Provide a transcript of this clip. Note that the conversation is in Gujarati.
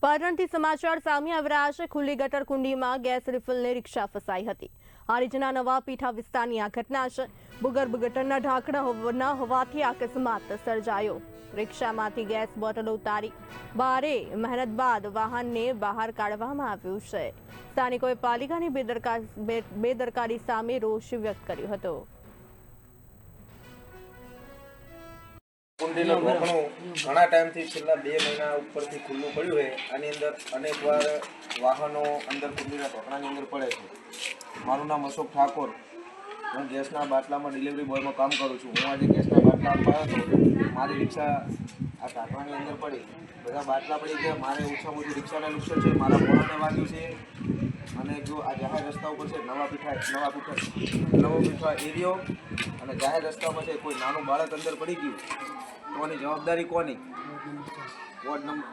પાટણથી સમાચાર સામે આવી રહ્યા છે। ખુલ્લી ગટર કુંડીમાં ગેસ રિફિલને રિક્ષા ફસાઈ હતી। હારીજના નવા પીઠા વિસ્તારની આ ઘટના છે। ભૂગર્ભ ગટરના ઢાંકણા ન હોવાથી અકસ્માત સર્જાયો। રિક્ષામાંથી ગેસ બોટલો ઉતારી ભારે મહેનત બાદ વાહનને બહાર કાઢવામાં આવ્યું છે। સ્થાનિકોએ પાલિકાની બેદરકારી સામે રોષ વ્યક્ત કર્યો હતો। કુંડીનું ઢોકણું ઘણા ટાઈમથી છેલ્લા 2 મહિના ઉપરથી ખુલ્લું પડ્યું છે। આની અંદર અનેકવાર વાહનો અંદર કુંડીના ઢોકણાની અંદર પડે છે। મારું નામ અશોક ઠાકોર, હું ગેસના બાટલામાં ડિલિવરી બોયમાં કામ કરું છું। હું આજે ગેસના બાટલા આપવા આવ્યો હતો, મારી રિક્ષા આ ઢાંકણાની અંદર પડી, બધા બાટલા પડી ગયા। મારે ઓછામાં ઓછું રિક્ષાને નુકસાન છે, મારા પોળાને વાગ્યું છે। અને જો આ જાહેર રસ્તા ઉપર છે નવો પીઠા એરિયો અને જાહેર રસ્તા પર છે, કોઈ નાનું બાળક અંદર પડી ગયું તો આની જવાબદારી કોની? Ward number